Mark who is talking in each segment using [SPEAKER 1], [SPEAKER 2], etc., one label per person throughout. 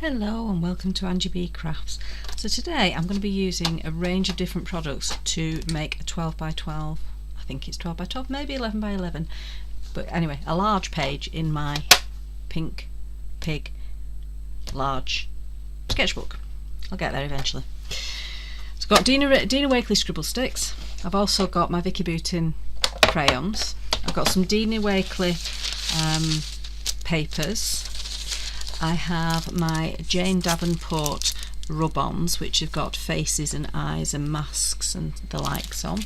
[SPEAKER 1] Hello and welcome to Angie B Crafts. So today I'm going to be using a range of different products to make a 12 by 12, I think it's 12 by 12, maybe 11 by 11, but anyway, a large page in my pink pig large sketchbook. I'll get there eventually. So I've got Dina Wakley Scribble Sticks. I've also got my Vicki Boutin crayons. I've got some Dina Wakley papers. I have my Jane Davenport rub-ons, which have got faces and eyes and masks and the likes on.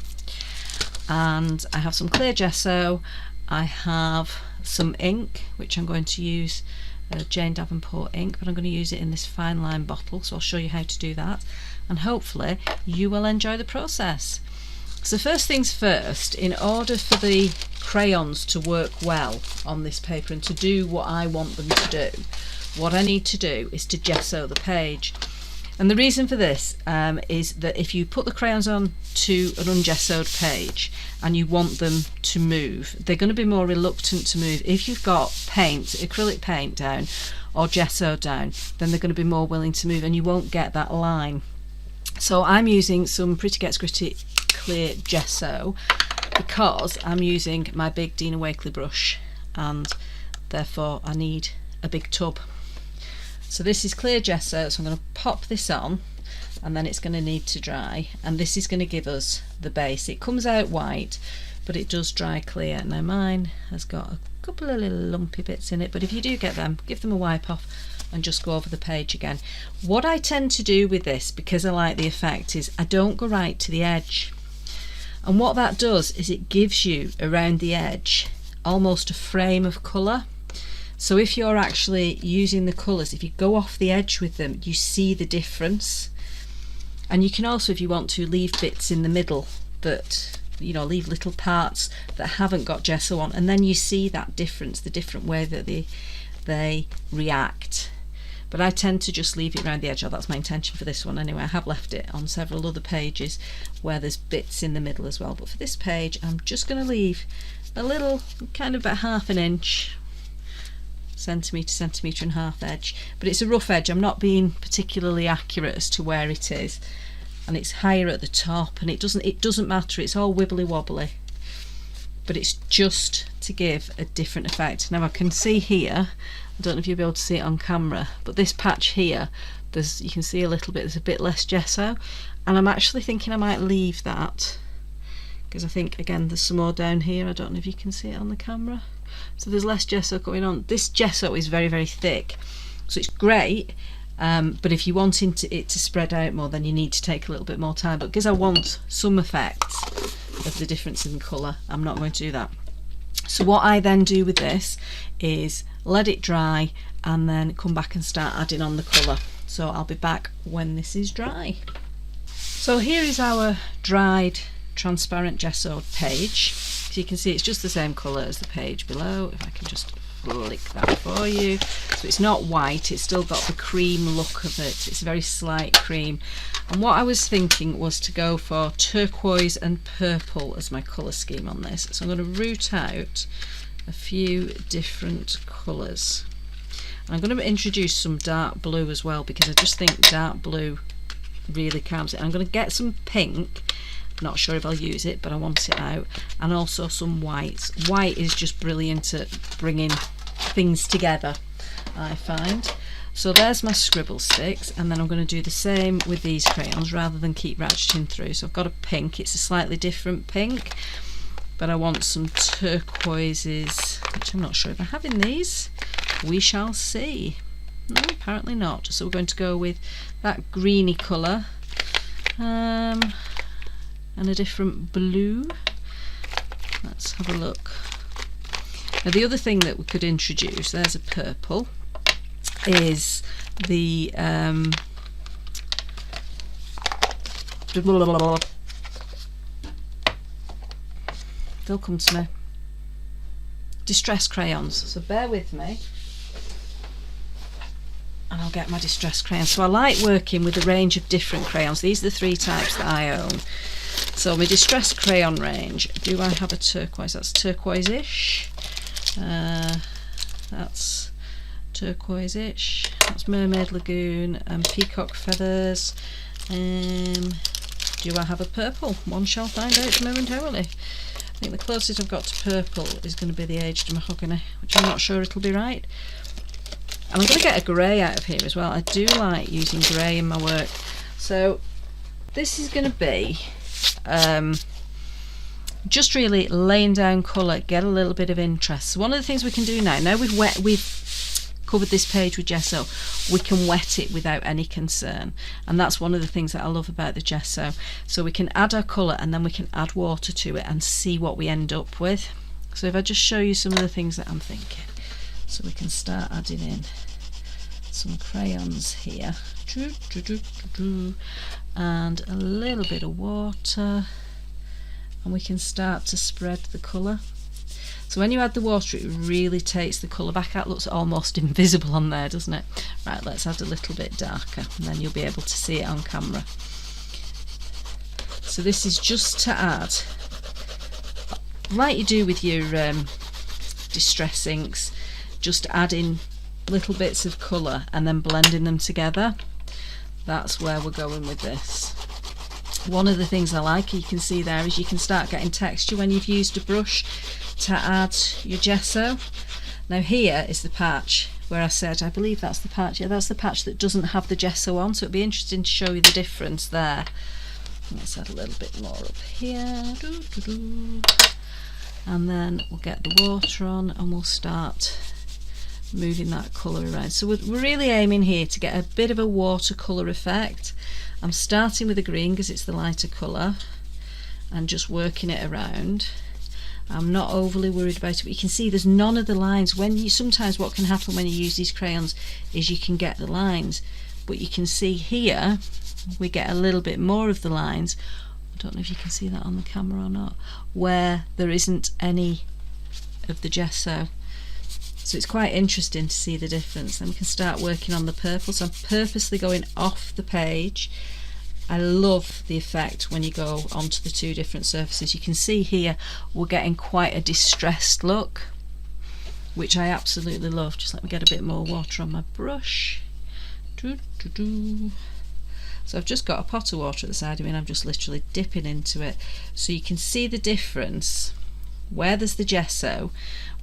[SPEAKER 1] And I have some clear gesso. I have some ink, which I'm going to use Jane Davenport ink, but I'm going to use it in this fine line bottle, so I'll show you how to do that. And hopefully you will enjoy the process. So first things first, in order for the crayons to work well on this paper and to do what I want them to do, what I need to do is to gesso the page. And the reason for this is that if you put the crayons on to an ungessoed page and you want them to move, they're going to be more reluctant to move. If you've got paint, acrylic paint down or gesso down, then they're going to be more willing to move and you won't get that line. So I'm using some Pretty Gets Gritty clear gesso because I'm using my big Dina Wakley brush and therefore I need a big tub. So this is clear gesso, so I'm going to pop this on and then it's going to need to dry, and this is going to give us the base. It comes out white but it does dry clear. Now mine has got a couple of little lumpy bits in it, but if you do get them, give them a wipe off and just go over the page again. What I tend to do with this, because I like the effect, is I don't go right to the edge, and what that does is it gives you around the edge almost a frame of colour. So if you're actually using the colours, if you go off the edge with them, you see the difference. And you can also, if you want to, leave bits in the middle that, you know, leave little parts that haven't got gesso on, and then you see that difference, the different way that they react. But I tend to just leave it around the edge. Oh, that's my intention for this one anyway. I have left it on several other pages where there's bits in the middle as well, but for this page I'm just going to leave a little, kind of about half an inch, centimetre and half edge, but it's a rough edge. I'm not being particularly accurate as to where it is, and it's higher at the top, and it doesn't matter, it's all wibbly wobbly, but it's just to give a different effect. Now I can see here, I don't know if you'll be able to see it on camera, but this patch here, you can see a little bit, there's a bit less gesso, and I'm actually thinking I might leave that because I think again there's some more down here. I don't know if you can see it on the camera. So there's less gesso going on. This gesso is very, very thick, so it's great, but if you want it to spread out more, then you need to take a little bit more time. But because I want some effect of the difference in colour, I'm not going to do that. So what I then do with this is let it dry and then come back and start adding on the colour. So I'll be back when this is dry. So here is our dried transparent gessoed page. So you can see it's just the same colour as the page below. If I can just flick that for you. So it's not white, it's still got the cream look of it. It's a very slight cream. And what I was thinking was to go for turquoise and purple as my colour scheme on this. So I'm going to root out a few different colours. And I'm going to introduce some dark blue as well, because I just think dark blue really calms it. I'm going to get some pink. Not sure if I'll use it, but I want it out, and also some white. White is just brilliant at bringing things together, I find. So there's my scribble sticks, and then I'm going to do the same with these crayons rather than keep ratcheting through. So I've got a pink, it's a slightly different pink, but I want some turquoises, which I'm not sure if I have in these. We shall see. No, apparently not. So we're going to go with that greeny colour. And a different blue. Let's have a look. Now the other thing that we could introduce, there's a purple, is the they'll come to me. Distress crayons. So bear with me and I'll get my distress crayons. So I like working with a range of different crayons. These are the 3 types that I own. So my distress crayon range, do I have a turquoise? That's turquoise-ish. That's turquoise-ish. That's Mermaid Lagoon and Peacock Feathers. Do I have a purple? One shall find out momentarily. I think the closest I've got to purple is going to be the Aged Mahogany, which I'm not sure it'll be right. And I'm going to get a grey out of here as well. I do like using grey in my work. So this is going to be just really laying down colour, get a little bit of interest. So one of the things we can do now we've covered this page with gesso, we can wet it without any concern, and that's one of the things that I love about the gesso. So we can add our colour and then we can add water to it and see what we end up with. So if I just show you some of the things that I'm thinking, so we can start adding in some crayons here, and a little bit of water, and we can start to spread the colour. So when you add the water, it really takes the colour back out. It looks almost invisible on there, doesn't it? Right, let's add a little bit darker, and then you'll be able to see it on camera. So this is just to add, like you do with your distress inks, just adding little bits of colour and then blending them together. That's where we're going with this. One of the things I like, you can see there, is you can start getting texture when you've used a brush to add your gesso. Now here is the patch where I said, I believe that's the patch, yeah, that's the patch that doesn't have the gesso on, so it'd be interesting to show you the difference there. Let's add a little bit more up here, and then we'll get the water on and we'll start moving that colour around. So we're really aiming here to get a bit of a watercolour effect. I'm starting with the green because it's the lighter colour and just working it around. I'm not overly worried about it, but you can see there's none of the lines. Sometimes what can happen when you use these crayons is you can get the lines, but you can see here we get a little bit more of the lines. I don't know if you can see that on the camera or not, where there isn't any of the gesso. So it's quite interesting to see the difference. Then we can start working on the purple. So I'm purposely going off the page. I love the effect when you go onto the two different surfaces. You can see here we're getting quite a distressed look, which I absolutely love. Just let me get a bit more water on my brush. So I've just got a pot of water at the side of me and I'm just literally dipping into it. So you can see the difference. Where there's the gesso,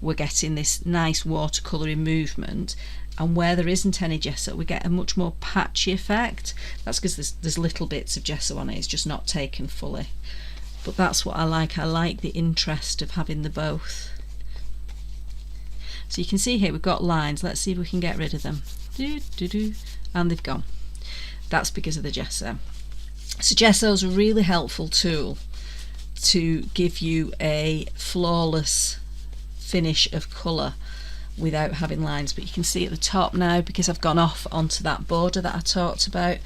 [SPEAKER 1] we're getting this nice watercoloury movement, and where there isn't any gesso we get a much more patchy effect. That's because there's little bits of gesso on it, it's just not taken fully. But that's what I like the interest of having the both. So you can see here we've got lines. Let's see if we can get rid of them. And they've gone. That's because of the gesso. So gesso is a really helpful tool to give you a flawless finish of colour without having lines. But you can see at the top now, because I've gone off onto that border that I talked about,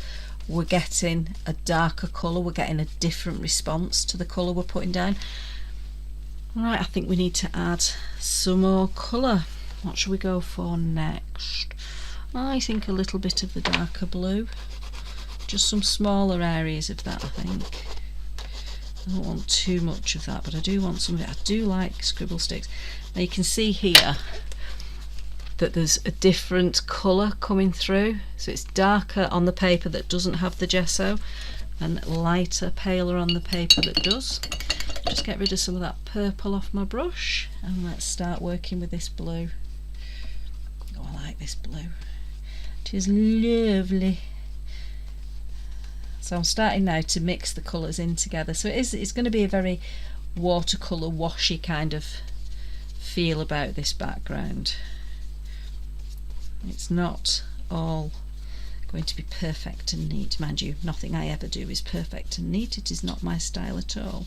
[SPEAKER 1] we're getting a darker colour, we're getting a different response to the colour we're putting down. Right, I think we need to add some more colour. What should we go for next? I think a little bit of the darker blue, just some smaller areas of that. I think I don't want too much of that, but I do want some of it. I do like scribble sticks. Now you can see here that there's a different colour coming through, so it's darker on the paper that doesn't have the gesso and lighter, paler on the paper that does. Just get rid of some of that purple off my brush and let's start working with this blue. Oh, I like this blue. It is lovely. So I'm starting now to mix the colours in together. So it's going to be a very watercolour washy kind of feel about this background. It's not all going to be perfect and neat. Mind you, nothing I ever do is perfect and neat. It is not my style at all.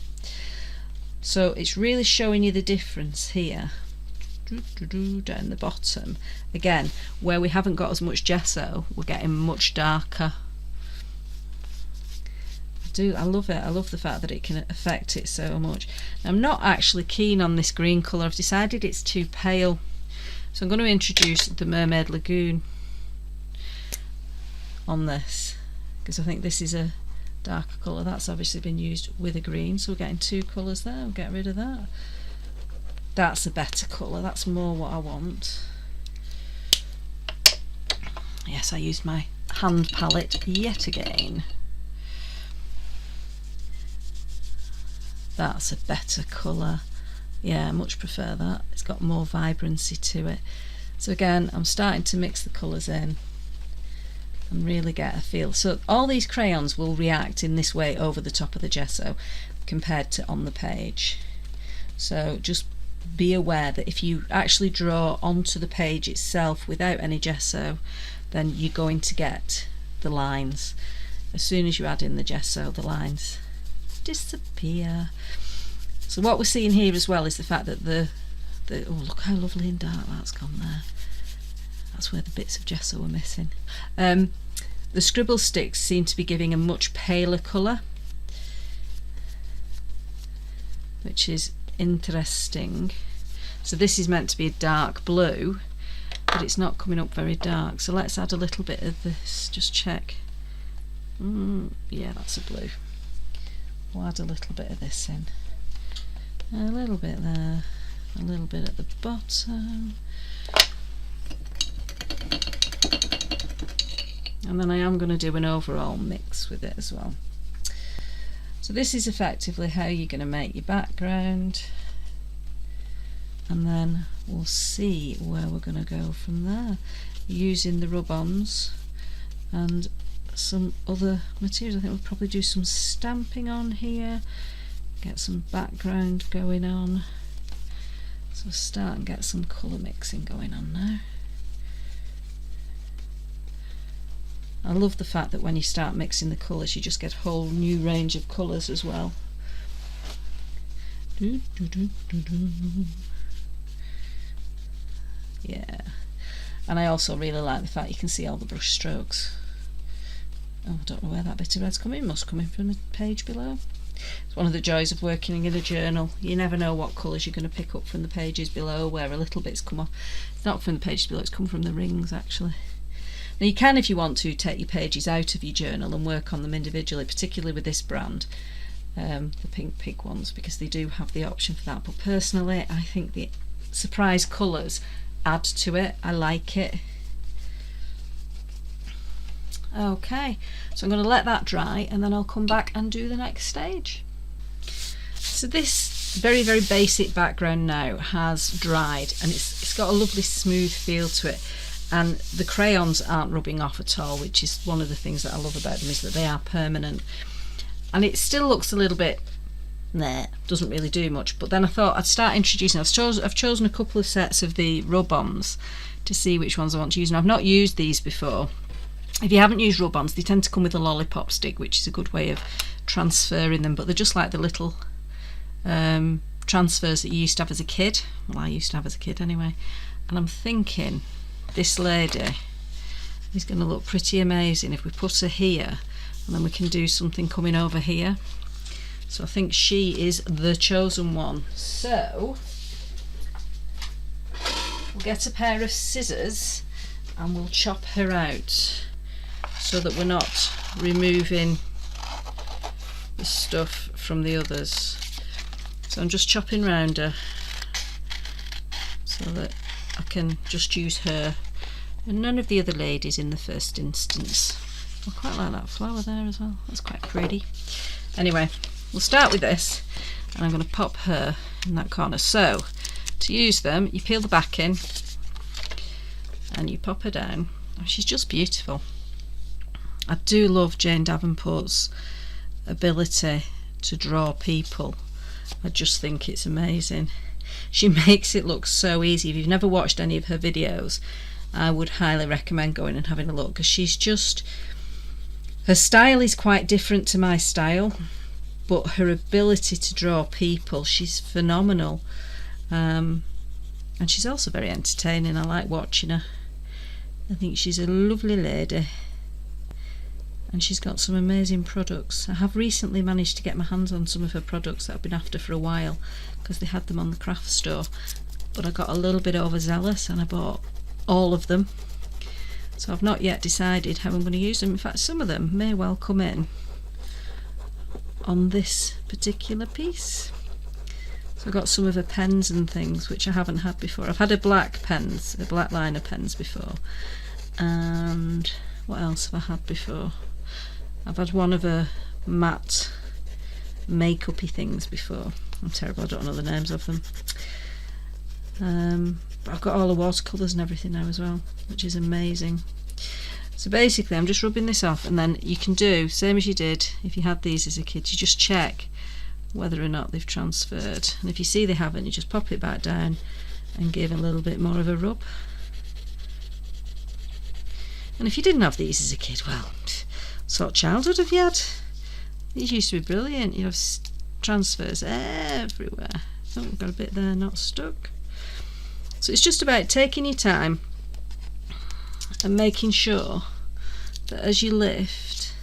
[SPEAKER 1] So it's really showing you the difference here. Down the bottom. Again, where we haven't got as much gesso, we're getting much darker. I love it. I love the fact that it can affect it so much. I'm not actually keen on this green colour. I've decided it's too pale. So I'm going to introduce the Mermaid Lagoon on this, because I think this is a darker colour. That's obviously been used with a green, so we're getting two colours there. We'll get rid of that. That's a better colour. That's more what I want. Yes, I used my hand palette yet again. That's a better colour. Yeah, I much prefer that. It's got more vibrancy to it. So again, I'm starting to mix the colours in and really get a feel. So all these crayons will react in this way over the top of the gesso compared to on the page. So just be aware that if you actually draw onto the page itself without any gesso, then you're going to get the lines. As soon as you add in the gesso, the lines disappear. So what we're seeing here as well is the fact that the oh, look how lovely and dark that's gone there. That's where the bits of gesso are missing. The scribble sticks seem to be giving a much paler colour, which is interesting. So this is meant to be a dark blue, but it's not coming up very dark. So let's add a little bit of this, just check. Yeah, that's a blue. We'll add a little bit of this in. A little bit there, a little bit at the bottom. And then I am going to do an overall mix with it as well. So this is effectively how you're going to make your background, and then we'll see where we're going to go from there, using the rub-ons and some other materials. I think we'll probably do some stamping on here, get some background going on. So start and get some colour mixing going on now. I love the fact that when you start mixing the colours you just get a whole new range of colours as well. Yeah, and I also really like the fact you can see all the brush strokes. Oh, I don't know where that bit of red's coming. It must come in from the page below. It's one of the joys of working in a journal. You never know what colours you're going to pick up from the pages below, where a little bit's come off. It's not from the pages below, it's come from the rings actually. Now you can, if you want to, take your pages out of your journal and work on them individually, particularly with this brand, the pink pig ones, because they do have the option for that. But personally, I think the surprise colours add to it. I like it. Okay, so I'm going to let that dry and then I'll come back and do the next stage. So this very, very basic background now has dried, and it's got a lovely smooth feel to it, and the crayons aren't rubbing off at all, which is one of the things that I love about them, is that they are permanent. And it still looks a little bit doesn't really do much, but then I thought I'd start introducing. I've chosen a couple of sets of the rub-ons to see which ones I want to use, and I've not used these before. If you haven't used rub-ons, they tend to come with a lollipop stick, which is a good way of transferring them, but they're just like the little transfers that you used to have as a kid. Well, I used to have as a kid anyway. And I'm thinking this lady is going to look pretty amazing if we put her here, and then we can do something coming over here. So I think she is the chosen one. So we'll get a pair of scissors and we'll chop her out, so that we're not removing the stuff from the others. So I'm just chopping round her so that I can just use her and none of the other ladies in the first instance. I quite like that flower there as well, that's quite pretty. Anyway, we'll start with this, and I'm going to pop her in that corner. So to use them, you peel the back in and you pop her down. Oh, she's just beautiful. I do love Jane Davenport's ability to draw people. I just think it's amazing. She makes it look so easy. If you've never watched any of her videos, I would highly recommend going and having a look, because she's just, her style is quite different to my style, but her ability to draw people, she's phenomenal. And she's also very entertaining. I like watching her. I think she's a lovely lady, and she's got some amazing products. I have recently managed to get my hands on some of her products that I've been after for a while, because they had them on the craft store, but I got a little bit overzealous and I bought all of them. So I've not yet decided how I'm going to use them. In fact, some of them may well come in on this particular piece. So I've got some of her pens and things which I haven't had before. I've had a black liner pens before, And what else have I had before? I've had one of her matte makeup-y things before. I'm terrible, I don't know the names of them. But I've got all the watercolours and everything now as well, which is amazing. So basically I'm just rubbing this off, and then you can do same as you did if you had these as a kid. You just check whether or not they've transferred, and if you see they haven't, you just pop it back down and give a little bit more of a rub. And if you didn't have these as a kid, well, what sort of childhood have you had? These used to be brilliant. You have transfers everywhere. Oh, we've got a bit there not stuck. So it's just about taking your time and making sure that as you lift,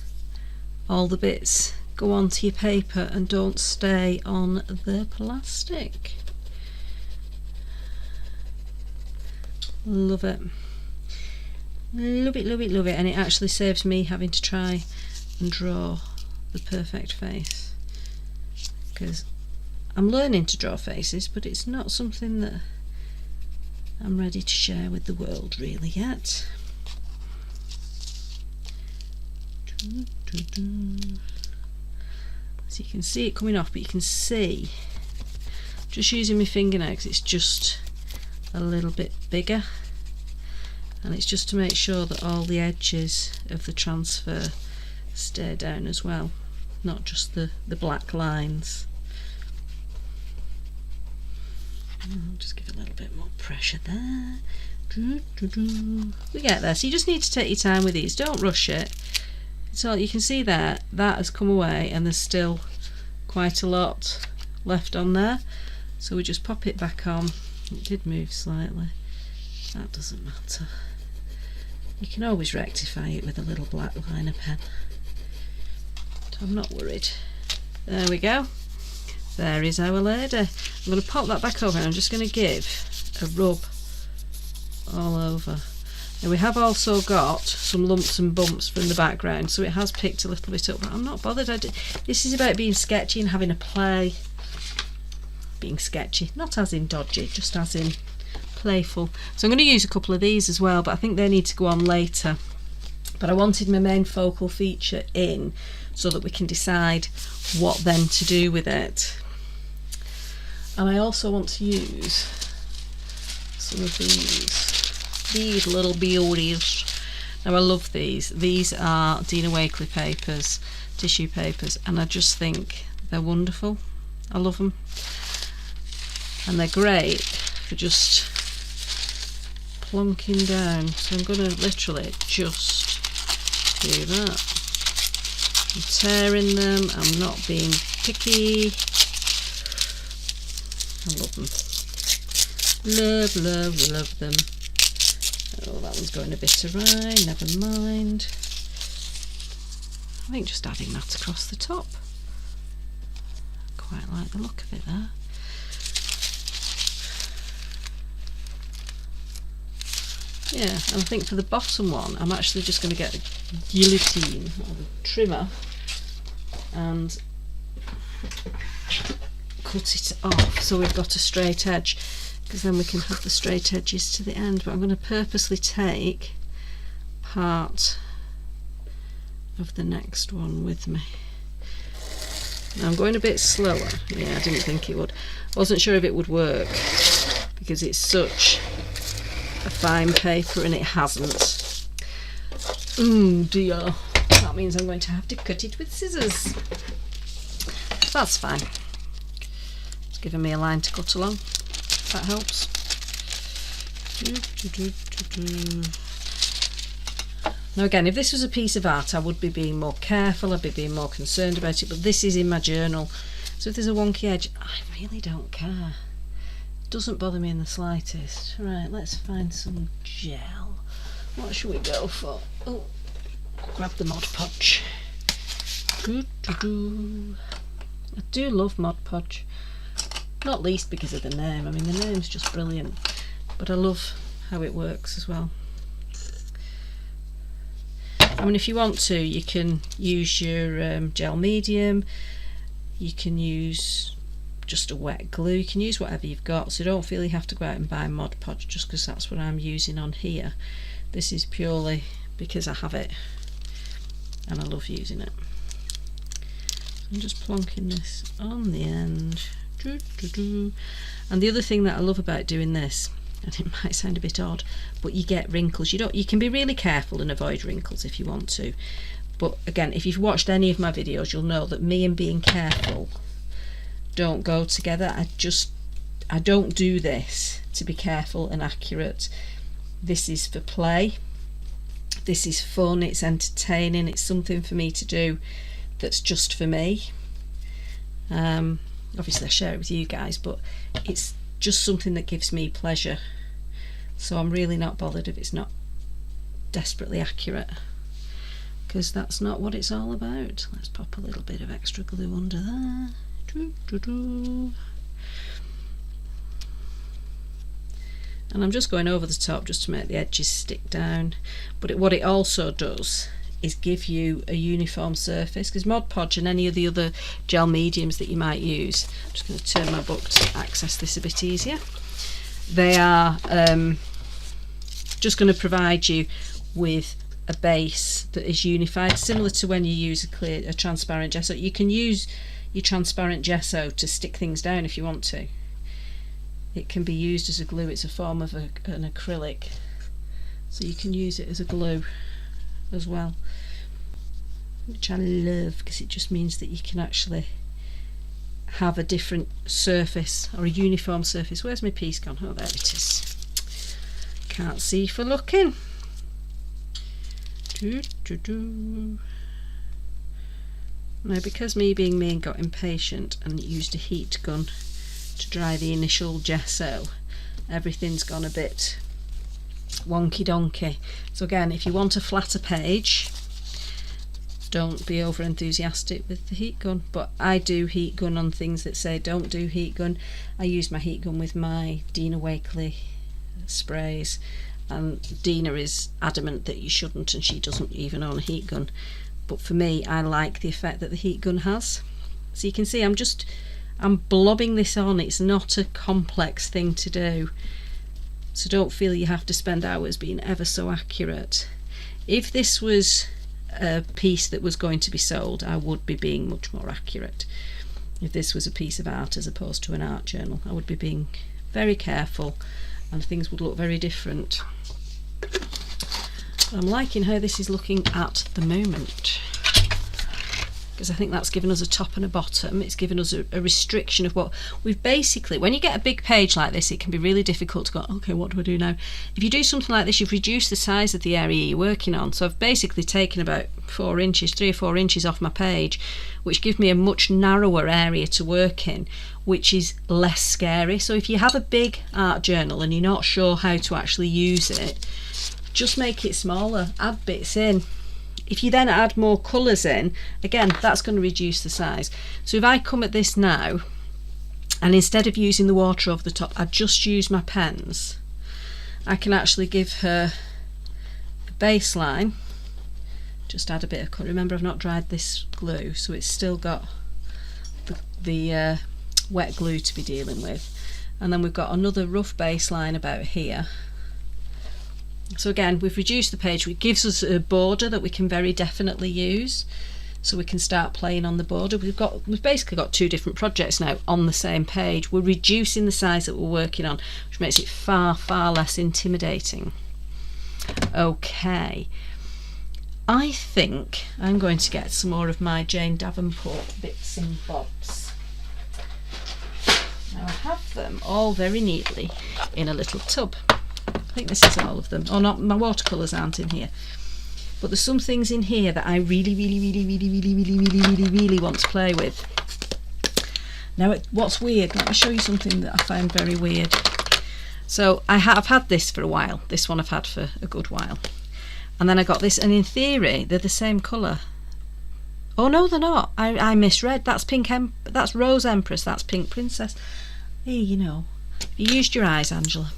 [SPEAKER 1] all the bits go onto your paper and don't stay on the plastic. Love it. Love it, love it, love it. And it actually saves me having to try and draw the perfect face, because I'm learning to draw faces, but it's not something that I'm ready to share with the world really yet. So you can see it coming off, but you can see, just using my fingernails, it's just a little bit bigger, and it's just to make sure that all the edges of the transfer stay down as well, not just the black lines. I'll just give a little bit more pressure there. We get there. So you just need to take your time with these, don't rush it. So you can see there, that has come away and there's still quite a lot left on there. So we just pop it back on. It did move slightly. That doesn't matter. You can always rectify it with a little black liner pen. But I'm not worried. There we go. There is our lady. I'm going to pop that back over and I'm just going to give a rub all over. Now we have also got some lumps and bumps from the background, so it has picked a little bit up, but I'm not bothered. This is about being sketchy and having a play. Being sketchy, not as in dodgy, just as in playful. So I'm going to use a couple of these as well, but I think they need to go on later. But I wanted my main focal feature in so that we can decide what then to do with it. And I also want to use some of these little beauties. Now I love these. These are Dina Wakley papers, tissue papers, and I just think they're wonderful. I love them. And they're great for just plonking down. So I'm going to literally just do that. I'm tearing them, I'm not being picky. I love them. Love, love, love them. Oh, that one's going a bit awry, never mind. I think just adding that across the top. Quite like the look of it there. Yeah, and I think for the bottom one, I'm actually just going to get the guillotine or the trimmer and cut it off so we've got a straight edge, because then we can have the straight edges to the end. But I'm going to purposely take part of the next one with me. Now I'm going a bit slower. Yeah, I didn't think it would. Wasn't sure if it would work because it's such a fine paper and it hasn't. Oh dear. That means I'm going to have to cut it with scissors. That's fine. It's giving me a line to cut along. That helps. Now again, if this was a piece of art, I would be being more careful, I'd be being more concerned about it, but this is in my journal. So if there's a wonky edge, I really don't care. It doesn't bother me in the slightest. Right, let's find some gel. What should we go for? Oh, grab the Mod Podge. I do love Mod Podge. Not least because of the name. I mean, the name's just brilliant. But I love how it works as well. I mean, if you want to, you can use your gel medium. You can use just a wet glue. You can use whatever you've got. So don't feel you have to go out and buy Mod Podge just because that's what I'm using on here. This is purely because I have it and I love using it. I'm just plonking this on the end. And the other thing that I love about doing this, and it might sound a bit odd, but you get wrinkles. You can be really careful and avoid wrinkles if you want to. But again, if you've watched any of my videos, you'll know that me and being careful don't go together. I don't do this to be careful and accurate. This is for play. This is fun, it's entertaining, it's something for me to do that's just for me. Obviously I share it with you guys, but it's just something that gives me pleasure. So I'm really not bothered if it's not desperately accurate, because that's not what it's all about. Let's pop a little bit of extra glue under there. And I'm just going over the top just to make the edges stick down. But what it also does is give you a uniform surface, because Mod Podge and any of the other gel mediums that you might use, I'm just going to turn my book to access this a bit easier, they are just going to provide you with a base that is unified, similar to when you use a transparent gesso. You can use your transparent gesso to stick things down if you want to. It can be used as a glue. It's a form of an acrylic, so you can use it as a glue as well, which I love, because it just means that you can actually have a different surface or a uniform surface. Where's my piece gone? Oh, there it is. Can't see for looking. Now, because me being me and got impatient and used a heat gun to dry the initial gesso, everything's gone a bit wonky donkey. So again, if you want a flatter page, don't be over enthusiastic with the heat gun. But I do heat gun on things that say don't do heat gun. I use my heat gun with my Dina Wakley sprays, and Dina is adamant that you shouldn't, and she doesn't even own a heat gun. But for me, I like the effect that the heat gun has. So you can see I'm blobbing this on. It's not a complex thing to do, so don't feel you have to spend hours being ever so accurate. If this was a piece that was going to be sold, I would be being much more accurate. If this was a piece of art as opposed to an art journal, I would be being very careful and things would look very different. I'm liking how this is looking at the moment, because I think that's given us a top and a bottom. It's given us a restriction of what we've basically, when you get a big page like this, it can be really difficult to go, okay, what do I do now? If you do something like this, you've reduced the size of the area you're working on. So I've basically taken about 3 or 4 inches off my page, which gives me a much narrower area to work in, which is less scary. So if you have a big art journal and you're not sure how to actually use it, just make it smaller, add bits in. If you then add more colours in, again, that's going to reduce the size. So if I come at this now, and instead of using the water over the top, I just use my pens, I can actually give her the baseline, just add a bit of colour. Remember, I've not dried this glue, so it's still got the wet glue to be dealing with. And then we've got another rough baseline about here. So again, we've reduced the page, which gives us a border that we can very definitely use, so we can start playing on the border. We've basically got 2 different projects now on the same page. We're reducing the size that we're working on, which makes it far less intimidating. Okay, I think I'm going to get some more of my Jane Davenport bits and bobs. Now I have them all very neatly in a little tub. I think this is all of them. Oh, not my watercolours aren't in here, but there's some things in here that I really want to play with. Now, what's weird, let me show you something that I found very weird. So I've had this for a while. This one I've had for a good while, and then I got this, and in theory they're the same colour. Oh no, they're not. I misread. That's pink. That's Rose Empress. That's Pink Princess. Hey, you know, you used your eyes, Angela.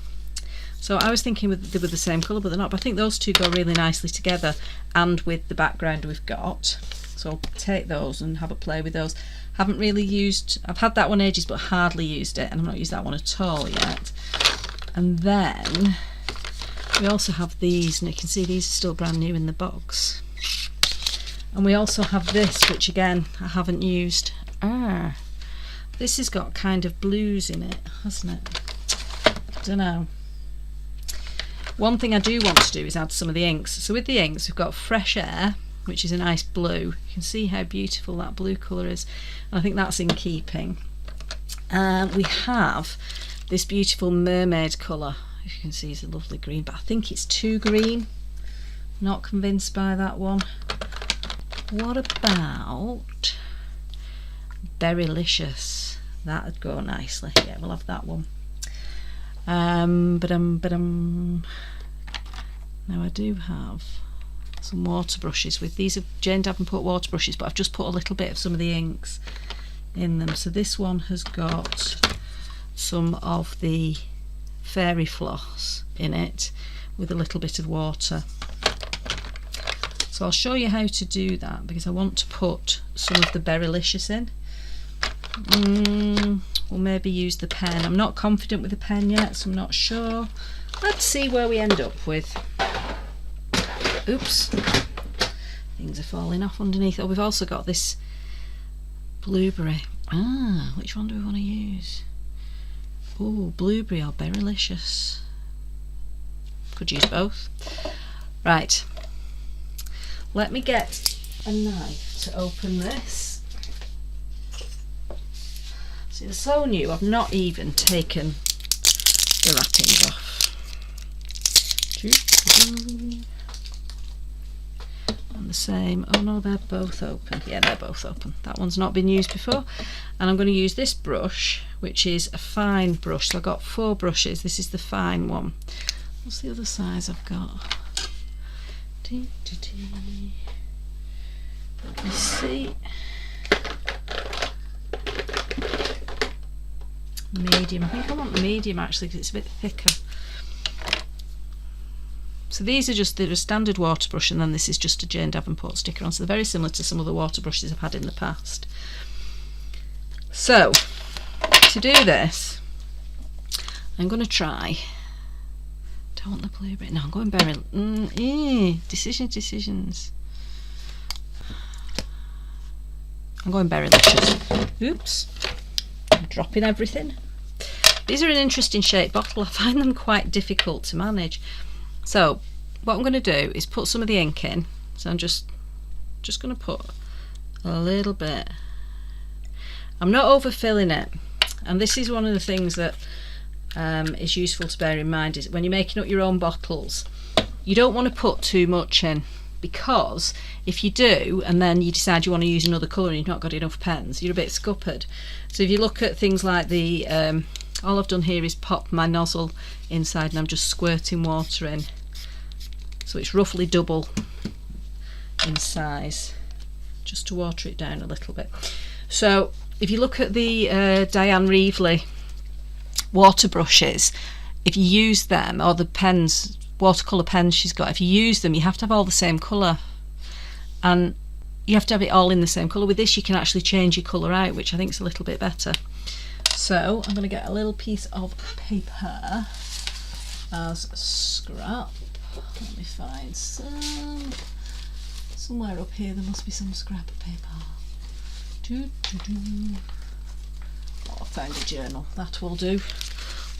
[SPEAKER 1] So I was thinking they were the same colour, but they're not. But I think those two go really nicely together, and with the background we've got. So I'll take those and have a play with those. Haven't really used, I've had that one ages, but hardly used it, and I've not used that one at all yet. And then We also have these, and you can see these are still brand new in the box. And we also have this, which again I haven't used. This has got kind of blues in it, hasn't it? I don't know. One thing I do want to do is add some of the inks. So with the inks, we've got Fresh Air, which is a nice blue. You can see how beautiful that blue colour is. And I think that's in keeping. We have this beautiful mermaid colour. If you can see, it's a lovely green, but I think it's too green. Not convinced by that one. What about Berrylicious? That'd go nicely. Yeah, we'll have that one. Now I do have some water brushes with these are Jane Davenport water brushes, but I've just put a little bit of some of the inks in them. So this one has got some of the fairy floss in it with a little bit of water. So I'll show you how to do that because I want to put some of the Berrylicious in. We'll maybe use the pen. I'm not confident with the pen yet, so I'm not sure. Let's see where we end up with. Oops, things are falling off underneath. Oh, we've also got this blueberry. Which one do we want to use? Oh, blueberry or Berrylicious. Could use both. Right, let me get a knife to open this. See, they're so new, I've not even taken the wrappings off. And the same, oh no, they're both open. Yeah, they're both open. That one's not been used before. And I'm going to use this brush, which is a fine brush. So I've got 4 brushes. This is the fine one. What's the other size I've got? Let me see. Medium. I think I want the medium actually because it's a bit thicker. So these are just the standard water brush, and then this is just a Jane Davenport sticker on. So they're very similar to some of the water brushes I've had in the past. So to do this, I'm going to try. Don't want the blueberry. No, I'm going berry. Decisions. I'm going Berrylicious. Oops. I'm dropping everything. These are an interesting shaped bottle. I find them quite difficult to manage. So what I'm going to do is put some of the ink in. So I'm just going to put a little bit. I'm not overfilling it. And this is one of the things that is useful to bear in mind is when you're making up your own bottles, you don't want to put too much in, because if you do and then you decide you want to use another colour and you've not got enough pens, you're a bit scuppered. So if you look at things like the all I've done here is pop my nozzle inside and I'm just squirting water in, so it's roughly double in size, just to water it down a little bit. So if you look at the Diane Reevely water brushes, if you use them, or the pens, watercolour pens she's got, if you use them you have to have all the same colour and you have to have it all in the same colour. With this you can actually change your colour out, which I think is a little bit better. So I'm going to get a little piece of paper as scrap. Let me find somewhere up here there must be some scrap of paper. Oh, I found a journal, that will do.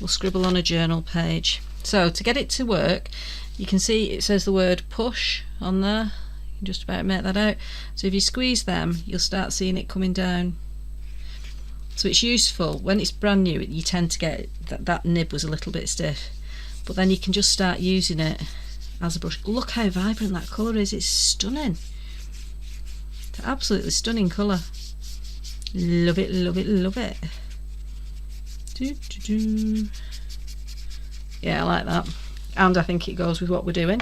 [SPEAKER 1] We'll scribble on a journal page. So to get it to work, you can see it says the word push on there. You can just about make that out. So if you squeeze them, you'll start seeing it coming down. So it's useful when it's brand new. You tend to get that nib was a little bit stiff, but then you can just start using it as a brush. Look how vibrant that colour is. It's stunning. It's an absolutely stunning colour. Love it, love it, love it. Yeah, I like that, and I think it goes with what we're doing.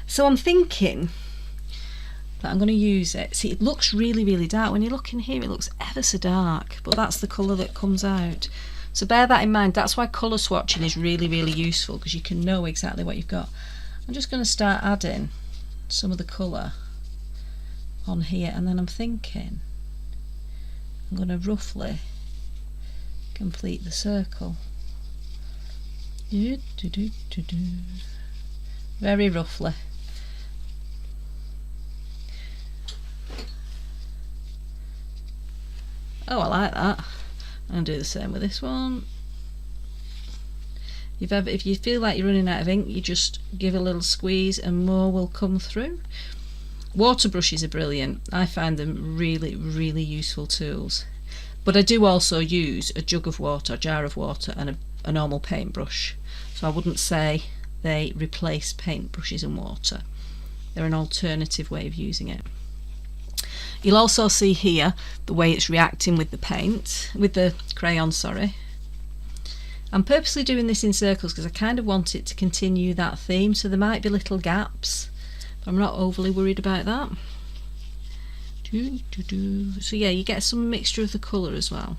[SPEAKER 1] So I'm thinking that I'm going to use it. See, it looks really, really dark. When you look in here, it looks ever so dark, but that's the colour that comes out. So bear that in mind. That's why colour swatching is really, really useful, because you can know exactly what you've got. I'm just going to start adding some of the colour on here, and then I'm thinking I'm going to roughly complete the circle. Very roughly. Oh, I like that. I'll do the same with this one. If you feel like you're running out of ink, you just give a little squeeze and more will come through. Water brushes are brilliant. I find them really, really useful tools. But I do also use a jug of water, a jar of water, and a normal paintbrush. So I wouldn't say they replace paintbrushes and water. They're an alternative way of using it. You'll also see here the way it's reacting with the paint, with the crayon, sorry. I'm purposely doing this in circles because I kind of want it to continue that theme, so there might be little gaps, but I'm not overly worried about that. So yeah, you get some mixture of the colour as well,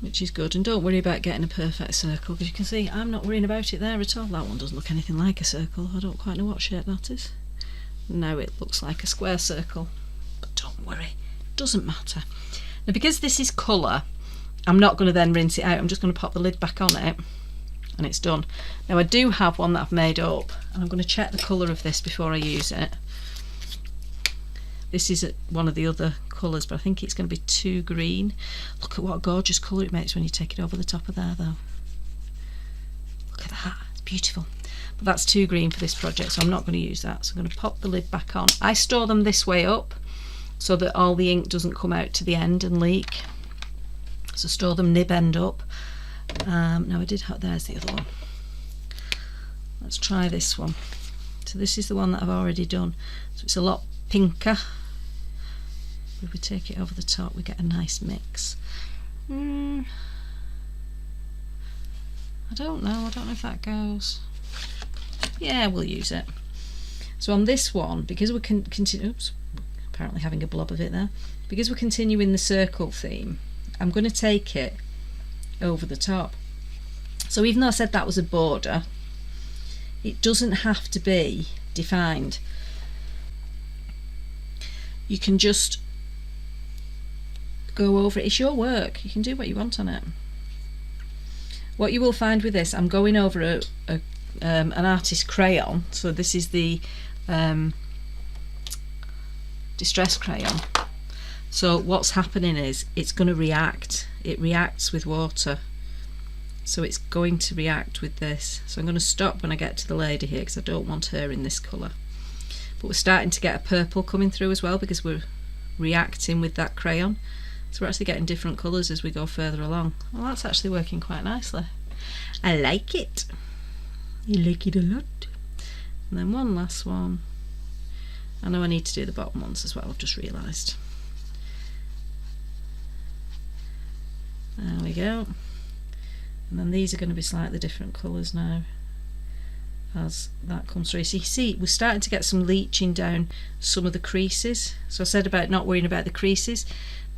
[SPEAKER 1] which is good. And don't worry about getting a perfect circle, because you can see I'm not worrying about it there at all. That one doesn't look anything like a circle. I don't quite know what shape that is. Now it looks like a square circle, but don't worry, it doesn't matter. Now because this is colour, I'm not going to then rinse it out. I'm just going to pop the lid back on it and it's done. Now I do have one that I've made up, and I'm going to check the colour of this before I use it. This is one of the other colours, but I think it's going to be too green. Look at what a gorgeous colour it makes when you take it over the top of there though. Look at that, it's beautiful. But that's too green for this project, so I'm not going to use that. So I'm going to pop the lid back on. I store them this way up so that all the ink doesn't come out to the end and leak. So store them nib end up. Now I did have, there's the other one. Let's try this one. So this is the one that I've already done. So it's a lot pinker. If we take it over the top, we get a nice mix. I don't know if that goes. Yeah, we'll use it. So on this one, because we're apparently having a blob of it there. Because we're continuing the circle theme, I'm going to take it over the top. So even though I said that was a border, it doesn't have to be defined. You can just go over it. It's your work. You can do what you want on it. What you will find with this, I'm going over an artist crayon. So this is the distress crayon. So what's happening is it's going to react. It reacts with water. So it's going to react with this. So I'm going to stop when I get to the lady here because I don't want her in this colour. But we're starting to get a purple coming through as well because we're reacting with that crayon. So we're actually getting different colours as we go further along. Well, that's actually working quite nicely. I like it. You like it a lot. And then one last one. I know I need to do the bottom ones as well, I've just realised. There we go. And then these are going to be slightly different colours now as that comes through. So you see we're starting to get some leaching down some of the creases. So I said about not worrying about the creases.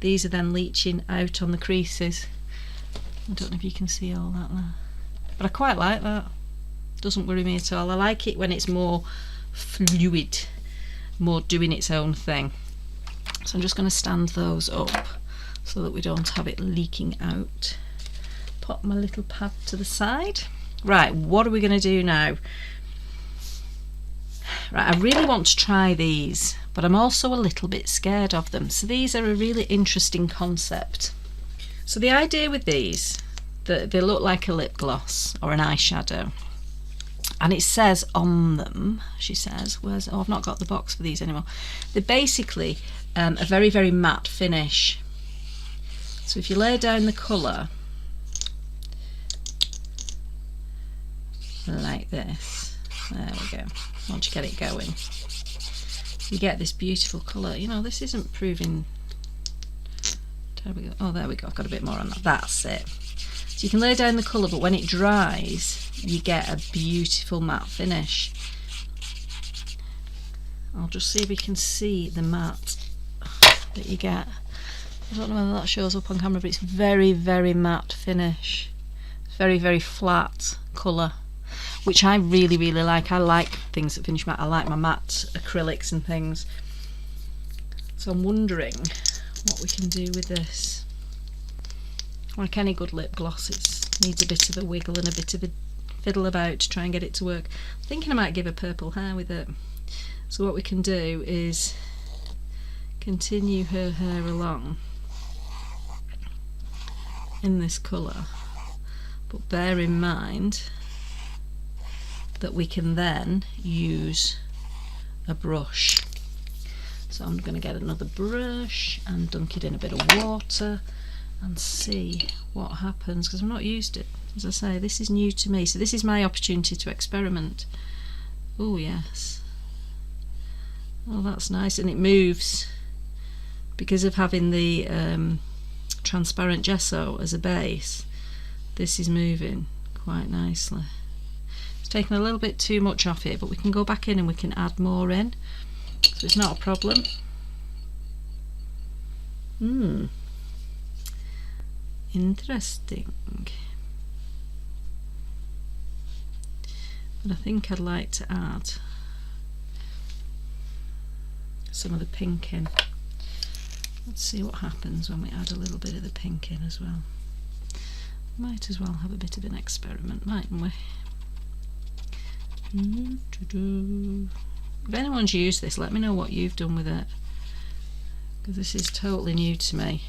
[SPEAKER 1] These are then leaching out on the creases. I don't know if you can see all that there. But I quite like that. Doesn't worry me at all. I like it when it's more fluid, more doing its own thing. So I'm just going to stand those up so that we don't have it leaking out. Pop my little pad to the side. Right, what are we going to do now? Right, I really want to try these, but I'm also a little bit scared of them. So these are a really interesting concept. So the idea with these, that they look like a lip gloss or an eyeshadow. And it says on them, she says, oh, I've not got the box for these anymore. They're basically a very, very matte finish. So if you lay down the colour like this, there we go. Once you get it going, you get this beautiful colour. You know, this isn't proving. There we go. Oh, there we go. I've got a bit more on that. That's it. So you can lay down the colour, but when it dries, you get a beautiful matte finish. I'll just see if we can see the matte that you get. I don't know whether that shows up on camera, but it's very, very matte finish. Very, very flat colour, which I really, really like. I like things that finish matte. I like my matte acrylics and things. So I'm wondering what we can do with this. Like any good lip gloss, it's needs a bit of a wiggle and a bit of a fiddle about to try and get it to work. I'm thinking I might give her purple hair with it. So what we can do is continue her hair along in this colour, but bear in mind that we can then use a brush. So I'm going to get another brush and dunk it in a bit of water and see what happens, because I've not used it. As I say, this is new to me, so this is my opportunity to experiment. Oh yes. Oh, that's nice, and it moves because of having the transparent gesso as a base. This is moving quite nicely. It's taken a little bit too much off it, but we can go back in and we can add more in, so it's not a problem. Interesting. But I think I'd like to add some of the pink in. Let's see what happens when we add a little bit of the pink in as well. Might as well have a bit of an experiment, mightn't we? If anyone's used this, let me know what you've done with it, because this is totally new to me.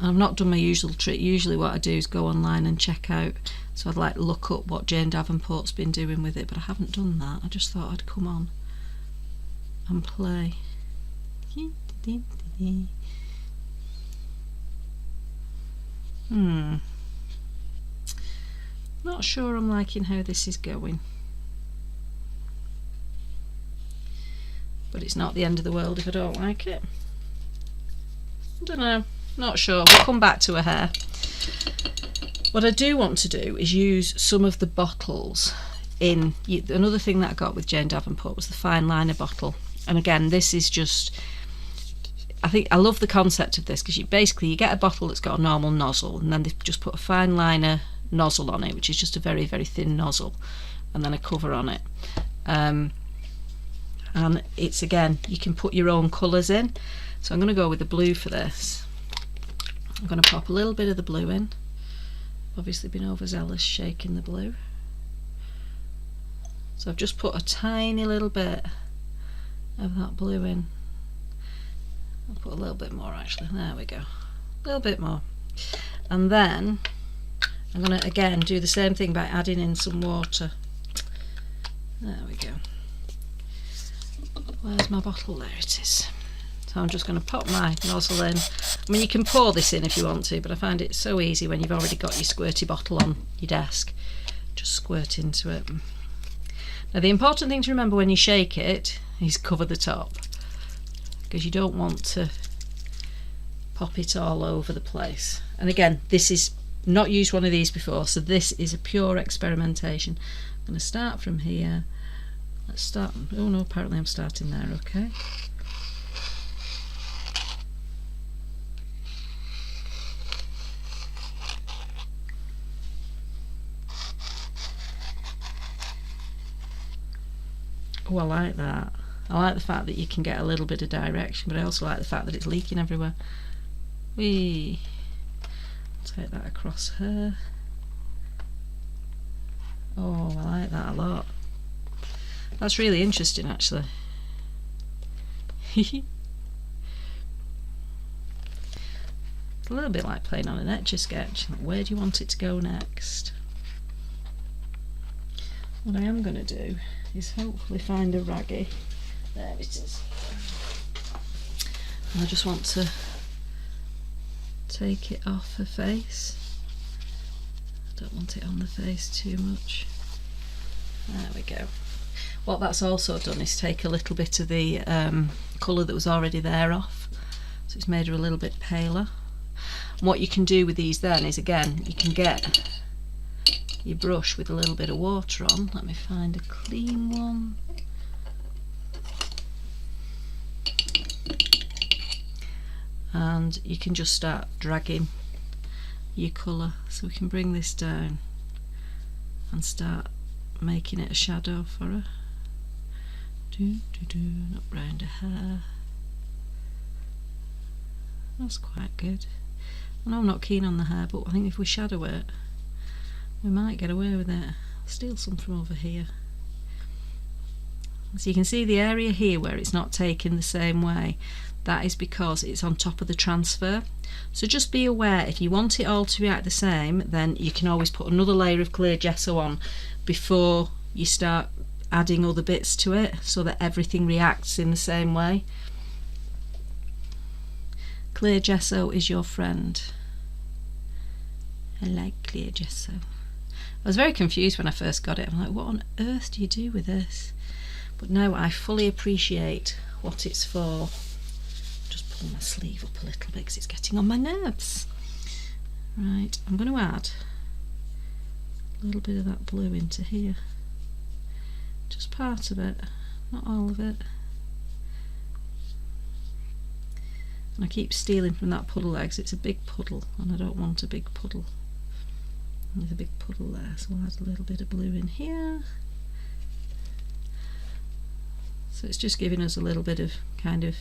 [SPEAKER 1] I've not done my usual trick. Usually what I do is go online and check out, so I'd like look up what Jane Davenport's been doing with it, but I haven't done that. I just thought I'd come on and play. Not sure I'm liking how this is going, but it's not the end of the world if I don't like it. I don't know, not sure. We'll come back to her hair. What I do want to do is use some of the bottles in. Another thing that I got with Jane Davenport was the fine liner bottle, and again, this is just, I think I love the concept of this, because you get a bottle that's got a normal nozzle, and then they've just put a fine liner nozzle on it, which is just a very, very thin nozzle, and then a cover on it. And it's, again, you can put your own colours in. So I'm going to go with the blue for this. I'm going to pop a little bit of the blue in. Obviously been overzealous shaking the blue. So I've just put a tiny little bit of that blue in. I'll put a little bit more actually. There we go. A little bit more. And then I'm going to again do the same thing by adding in some water. There we go. Where's my bottle? There it is. So I'm just going to pop my nozzle in. I mean, you can pour this in if you want to, but I find it so easy when you've already got your squirty bottle on your desk. Just squirt into it. Now the important thing to remember when you shake it is cover the top, because you don't want to pop it all over the place. And again, this is not used one of these before, so this is a pure experimentation. I'm going to start from here. Let's start. Oh no, apparently I'm starting there. Okay. Oh, I like that. I like the fact that you can get a little bit of direction, but I also like the fact that it's leaking everywhere. Whee! Take that across her. Oh, I like that a lot. That's really interesting, actually. It's a little bit like playing on an Etch-a-Sketch. Where do you want it to go next? What I am going to do is hopefully find a raggy. There it is. And I just want to take it off her face. I don't want it on the face too much. There we go. What that's also done is take a little bit of the colour that was already there off, so it's made her a little bit paler. And what you can do with these then is, again, you can get your brush with a little bit of water on. Let me find a clean one. And you can just start dragging your colour. So we can bring this down and start making it a shadow for her. Up round her hair. That's quite good. I know I'm not keen on the hair, but I think if we shadow it, we might get away with it. I'll steal some from over here. So you can see the area here where it's not taken the same way. That is because it's on top of the transfer. So just be aware, if you want it all to react the same, then you can always put another layer of clear gesso on before you start adding other bits to it, so that everything reacts in the same way. Clear gesso is your friend. I like clear gesso. I was very confused when I first got it. I'm like, what on earth do you do with this? But now I fully appreciate what it's for. Just pull my sleeve up a little bit because it's getting on my nerves. Right, I'm going to add a little bit of that blue into here. Just part of it, not all of it. And I keep stealing from that puddle there because it's a big puddle and I don't want a big puddle. There's a big puddle there, so I'll add a little bit of blue in here. So it's just giving us a little bit of kind of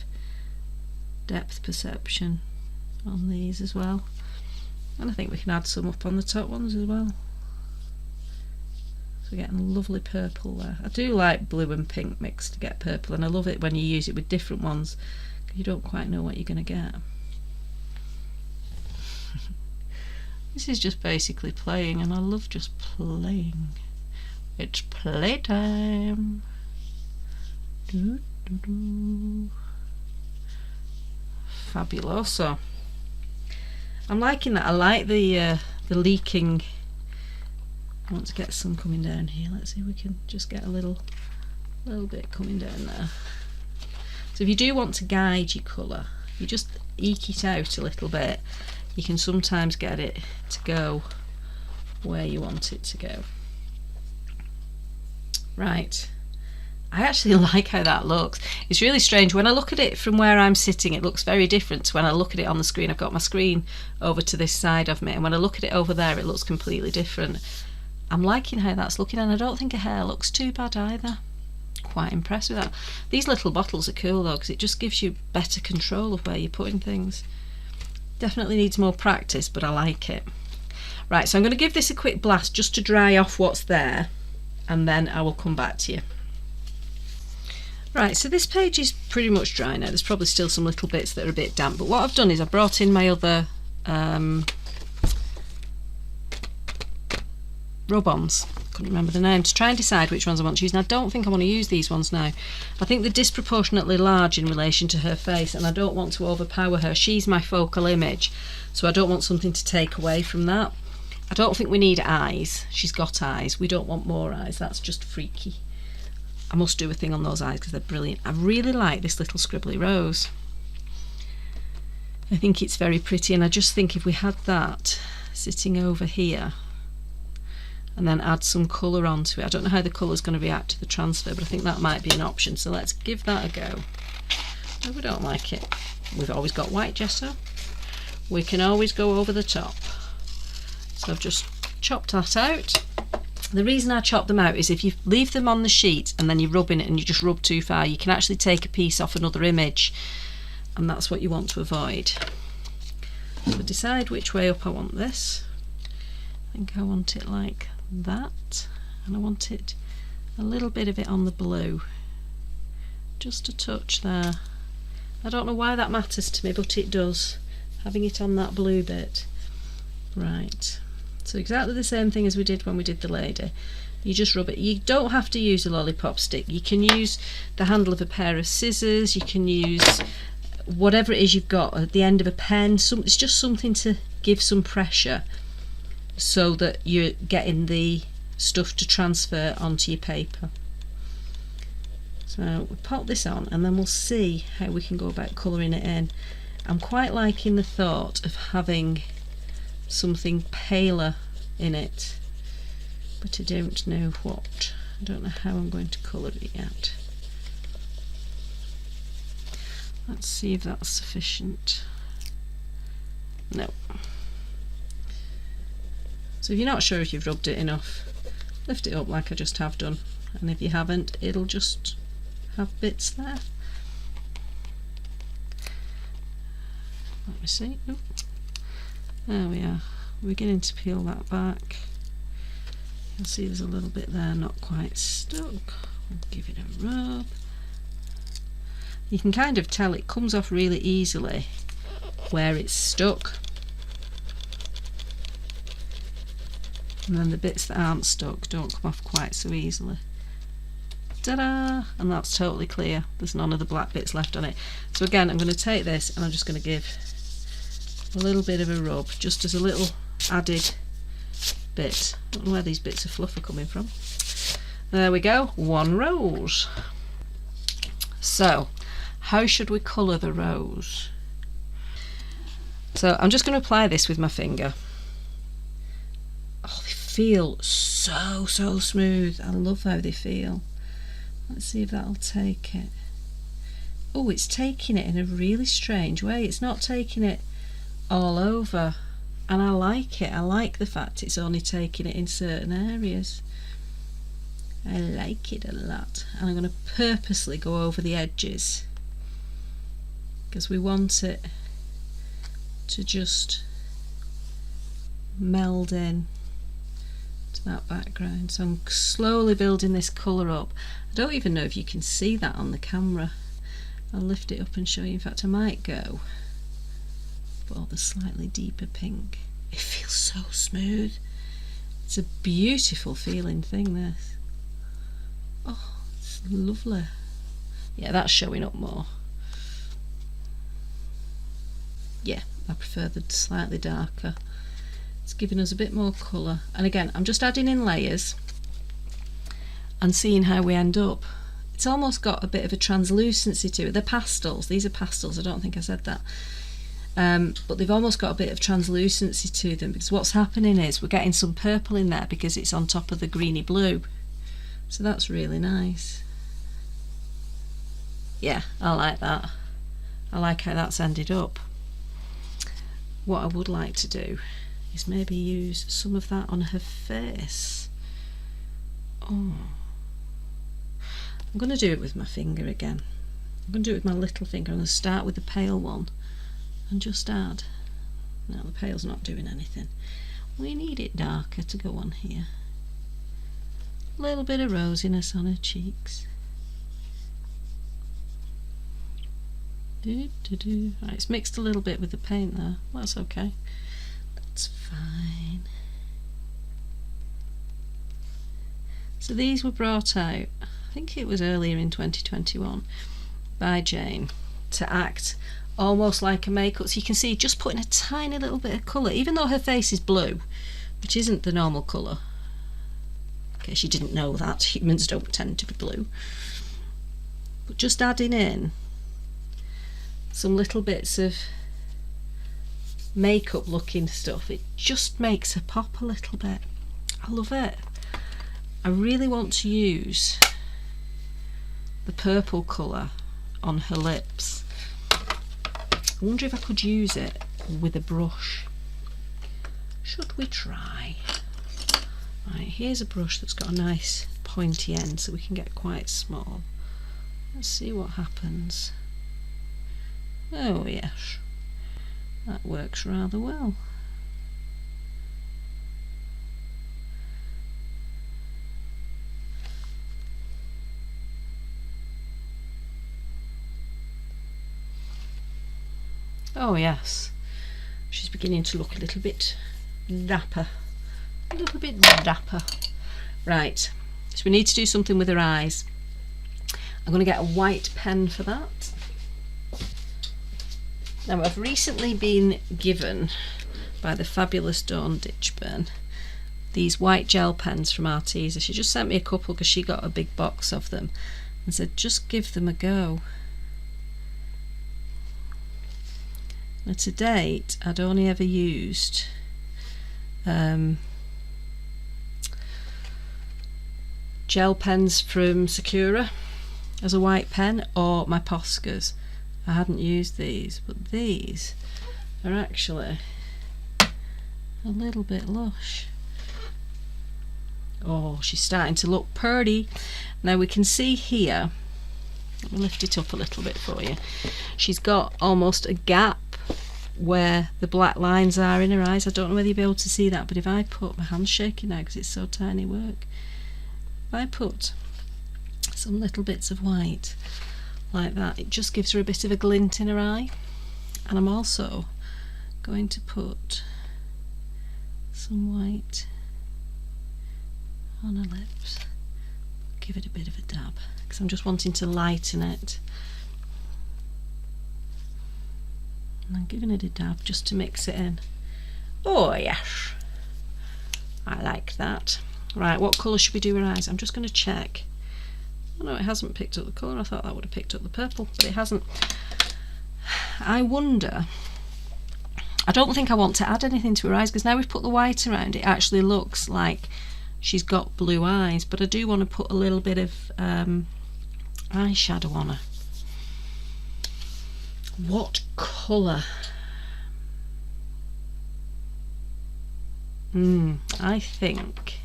[SPEAKER 1] depth perception on these as well. And I think we can add some up on the top ones as well. So we're getting a lovely purple there. I do like blue and pink mixed to get purple, and I love it when you use it with different ones because you don't quite know what you're going to get. This is just basically playing, and I love just playing. It's playtime. Doo, doo, doo. Fabuloso. I'm liking that. I like the leaking. I want to get some coming down here. Let's see if we can just get a little bit coming down there. So if you do want to guide your colour, you just eke it out a little bit. You can sometimes get it to go where you want it to go. Right. I actually like how that looks. It's really strange. When I look at it from where I'm sitting, it looks very different to when I look at it on the screen. I've got my screen over to this side of me, and when I look at it over there, it looks completely different. I'm liking how that's looking, and I don't think her hair looks too bad either. Quite impressed with that. These little bottles are cool though, because it just gives you better control of where you're putting things. Definitely needs more practice, but I like it. Right, so I'm going to give this a quick blast just to dry off what's there, and then I will come back to you. Right, so this page is pretty much dry now. There's probably still some little bits that are a bit damp, but what I've done is I've brought in my other rub-ons. Couldn't remember the name, to try and decide which ones I want to use. And I don't think I want to use these ones now. I think they're disproportionately large in relation to her face, and I don't want to overpower her. She's my focal image, so I don't want something to take away from that. I don't think we need eyes. She's got eyes. We don't want more eyes. That's just freaky. I must do a thing on those eyes because they're brilliant. I really like this little scribbly rose. I think it's very pretty, and I just think if we had that sitting over here and then add some colour onto it. I don't know how the colour's going to react to the transfer, but I think that might be an option. So let's give that a go. No, we don't like it. We've always got white gesso. We can always go over the top. So I've just chopped that out. The reason I chop them out is if you leave them on the sheet and then you're rubbing it and you just rub too far, you can actually take a piece off another image, and that's what you want to avoid. So decide which way up I want this. I think I want it like that, and I want it a little bit of it on the blue, just a touch there. I don't know why that matters to me, but it does, having it on that blue bit. Right, so exactly the same thing as we did when we did the lady. You just rub it. You don't have to use a lollipop stick. You can use the handle of a pair of scissors. You can use whatever it is you've got at the end of a pen. It's just something to give some pressure so that you're getting the stuff to transfer onto your paper. So we'll pop this on and then we'll see how we can go about colouring it in. I'm quite liking the thought of having something paler in it, but I don't know what. I don't know how I'm going to colour it yet. Let's see if that's sufficient. No. So if you're not sure if you've rubbed it enough, lift it up like I just have done, and if you haven't, it'll just have bits there. Let me see. Oop. There we are, we're beginning to peel that back. You'll see there's a little bit there not quite stuck. We'll give it a rub. You can kind of tell it comes off really easily where it's stuck, and then the bits that aren't stuck don't come off quite so easily. Ta-da! And that's totally clear, there's none of the black bits left on it. So again, I'm going to take this and I'm just going to give a little bit of a rub, just as a little added bit. I don't know where these bits of fluff are coming from. There we go, one rose. So how should we colour the rose? So I'm just going to apply this with my finger. Oh, they feel so smooth. I love how they feel. Let's see if that'll take it. Oh, it's taking it in a really strange way. It's not taking it all over, and I like it. I like the fact it's only taking it in certain areas. I like it a lot, and I'm going to purposely go over the edges because we want it to just meld in to that background. So I'm slowly building this colour up. I don't even know if you can see that on the camera. I'll lift it up and show you. In fact, I might go for the slightly deeper pink. It feels so smooth. It's a beautiful feeling thing, this. Oh, it's lovely. Yeah, that's showing up more. Yeah, I prefer the slightly darker. It's giving us a bit more colour. And again, I'm just adding in layers and seeing how we end up. It's almost got a bit of a translucency to it. They're pastels. These are pastels. I don't think I said that. But they've almost got a bit of translucency to them, because what's happening is we're getting some purple in there because it's on top of the greeny blue. So that's really nice. Yeah, I like that. I like how that's ended up. What I would like to do is maybe use some of that on her face. Oh, I'm going to do it with my finger again. I'm going to do it with my little finger. I'm going to start with the pale one and just add. Now the pale's not doing anything. We need it darker to go on here. A little bit of rosiness on her cheeks. Right, it's mixed a little bit with the paint there. That's okay. That's fine. So these were brought out, I think it was earlier in 2021, by Jane to act almost like a makeup. So you can see just putting a tiny little bit of colour, even though her face is blue, which isn't the normal colour. In case you didn't know that, humans don't tend to be blue. But just adding in some little bits of makeup looking stuff, it just makes her pop a little bit. I love it. I really want to use the purple colour on her lips. I wonder if I could use it with a brush. Should we try? Right, here's a brush that's got a nice pointy end so we can get quite small. Let's see what happens. Oh yes, that works rather well. Oh yes, she's beginning to look a little bit dapper. A little bit dapper. Right, so we need to do something with her eyes. I'm going to get a white pen for that. Now I've recently been given by the fabulous Dawn Ditchburn these white gel pens from Arteza. She just sent me a couple because she got a big box of them and said just give them a go. Now to date I'd only ever used gel pens from Sakura as a white pen, or my Poscas. I hadn't used these, but these are actually a little bit lush. Oh, she's starting to look pretty. Now we can see here, let me lift it up a little bit for you, she's got almost a gap where the black lines are in her eyes. I don't know whether you'll be able to see that, but if I put, my hand's shaking now because it's so tiny work, if I put some little bits of white like that, it just gives her a bit of a glint in her eye. And I'm also going to put some white on her lips, give it a bit of a dab because I'm just wanting to lighten it, and I'm giving it a dab just to mix it in. Oh yes, I like that. Right, what colour should we do her eyes? I'm just going to check. Oh no, it hasn't picked up the colour. I thought that would have picked up the purple, but it hasn't. I wonder, I don't think I want to add anything to her eyes because now we've put the white around, it actually looks like she's got blue eyes, but I do want to put a little bit of eyeshadow on her. What colour? I think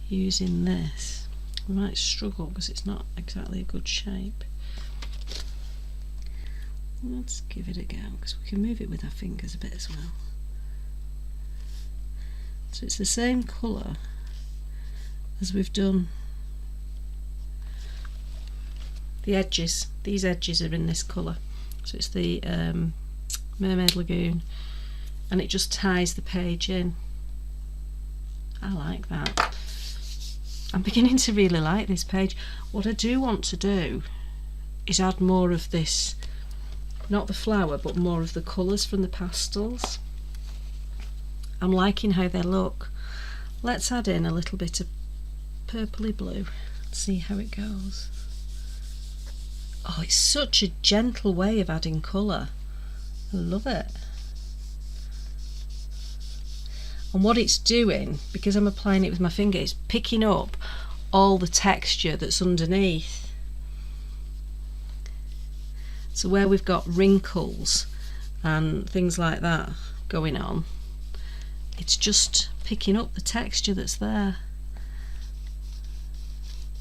[SPEAKER 1] using this, we might struggle because it's not exactly a good shape. Let's give it a go because we can move it with our fingers a bit as well. So it's the same colour as we've done the edges. These edges are in this colour. So it's the Mermaid Lagoon, and it just ties the page in. I like that. I'm beginning to really like this page. What I do want to do is add more of this, not the flower, but more of the colours from the pastels. I'm liking how they look. Let's add in a little bit of purpley blue. Let's see how it goes. Oh, it's such a gentle way of adding colour. I love it. And what it's doing, because I'm applying it with my finger, it's picking up all the texture that's underneath. So where we've got wrinkles and things like that going on, it's just picking up the texture that's there.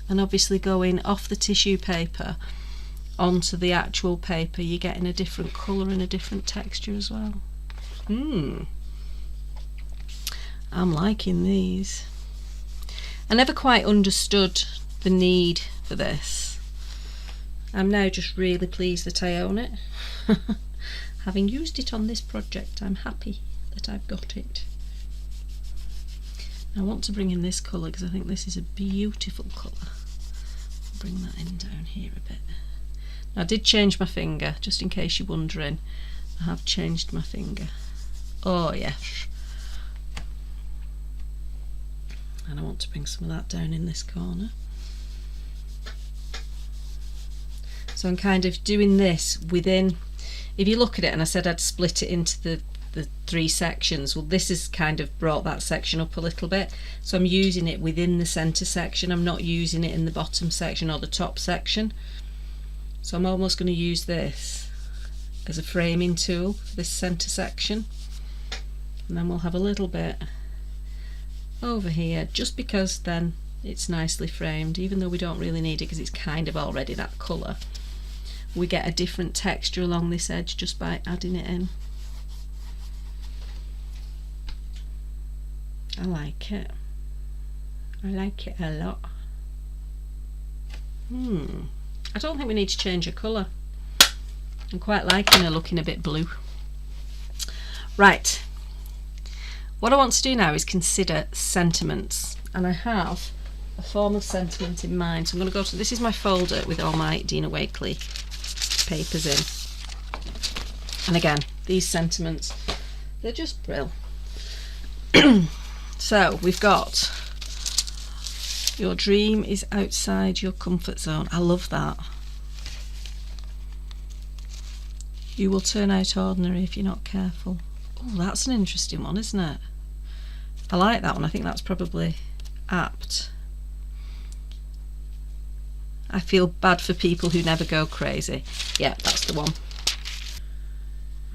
[SPEAKER 1] And obviously going off the tissue paper onto the actual paper, you're getting a different colour and a different texture as well. I'm liking these. I never quite understood the need for this. I'm now just really pleased that I own it. Having used it on this project, I'm happy that I've got it. I want to bring in this colour because I think this is a beautiful colour. I'll bring that in down here a bit. Now, I did change my finger, just in case you're wondering. I have changed my finger. Oh yes. And I want to bring some of that down in this corner. So I'm kind of doing this within, if you look at it, and I said I'd split it into the three sections, well, this has kind of brought that section up a little bit, so I'm using it within the centre section. I'm not using it in the bottom section or the top section. So I'm almost going to use this as a framing tool for this centre section, and then we'll have a little bit over here, just because then it's nicely framed, even though we don't really need it because it's kind of already that colour. We get a different texture along this edge just by adding it in. I like it. I like it a lot. I don't think we need to change her colour. I'm quite liking her looking a bit blue. Right. What I want to do now is consider sentiments, and I have a form of sentiment in mind. So I'm going to go to, this is my folder with all my Dina Wakley papers in. And again, these sentiments, they're just brill. So we've got, your dream is outside your comfort zone. I love that. You will turn out ordinary if you're not careful. Oh, that's an interesting one, isn't it? I like that one. I think that's probably apt. I feel bad for people who never go crazy. Yeah, that's the one.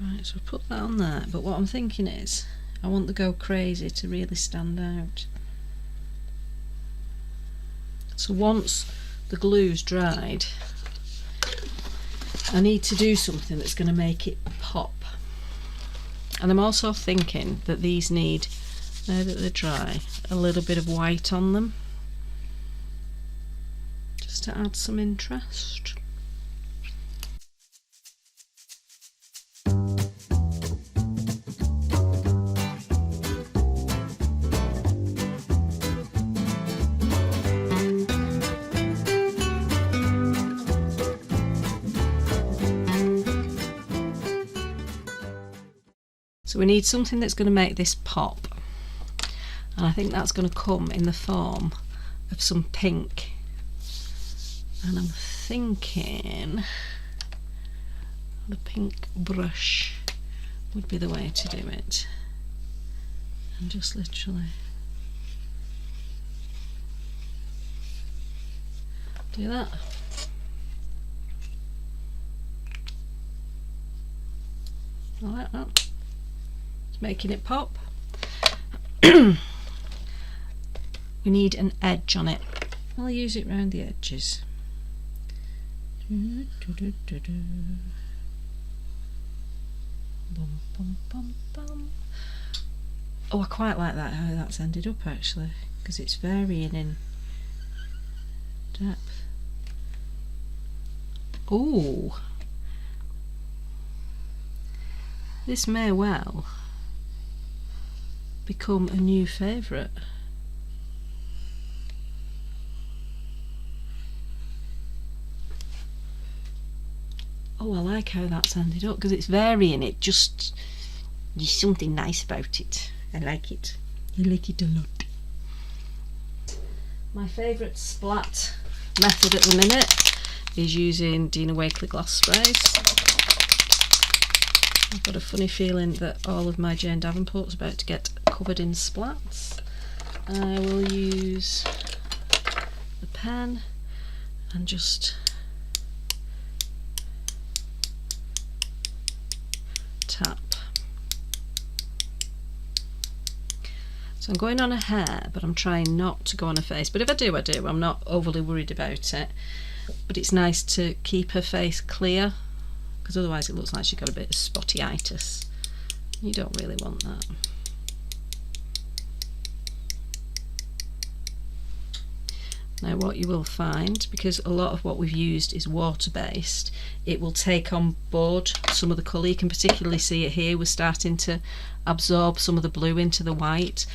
[SPEAKER 1] Right, so put that on there. But what I'm thinking is, I want the go crazy to really stand out. So once the glue's dried, I need to do something that's going to make it pop. And I'm also thinking that these need, now that they're dry, a little bit of white on them, just to add some interest. So we need something that's going to make this pop, and I think that's going to come in the form of some pink, and I'm thinking the pink brush would be the way to do it, and just literally do that. I like that. Making it pop. We need an edge on it. I'll use it round the edges. Bum, bum, bum, bum. Oh, I quite like that, how that's ended up actually, because it's varying in depth. Oh, this may well become a new favourite. Oh, I like how that's ended up, because it's varying. It just, there's something nice about it. I like it. I like it a lot. My favourite splat method at the minute is using Dina Wakley glass sprays. I've got a funny feeling that all of my Jane Davenport's about to get covered in splats. I will use the pen and just tap. So I'm going on a hair, but I'm trying not to go on her face. But if I do, I do. I'm not overly worried about it. But it's nice to keep her face clear, because otherwise it looks like she's got a bit of spottyitis. You don't really want that. Now what you will find, because a lot of what we've used is water based, it will take on board some of the colour. You can particularly see it here, we're starting to absorb some of the blue into the white,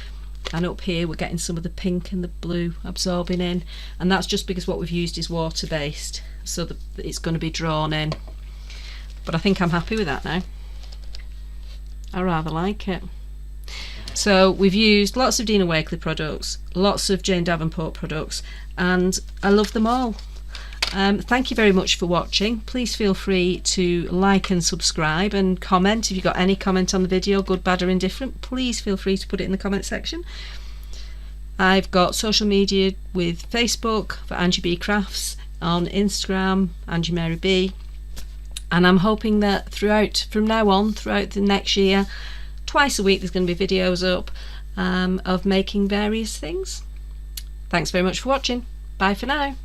[SPEAKER 1] and up here we're getting some of the pink and the blue absorbing in, and that's just because what we've used is water based, so that it's going to be drawn in. But I think I'm happy with that now. I rather like it. So we've used lots of Dina Wakley products, lots of Jane Davenport products, and I love them all. Thank you very much for watching. Please feel free to like and subscribe and comment. If you've got any comment on the video, good, bad or indifferent, please feel free to put it in the comment section. I've got social media with Facebook for Angie B Crafts, on Instagram, Angie Mary B. And I'm hoping that from now on, throughout the next year, twice a week there's going to be videos up of making various things. Thanks very much for watching. Bye for now.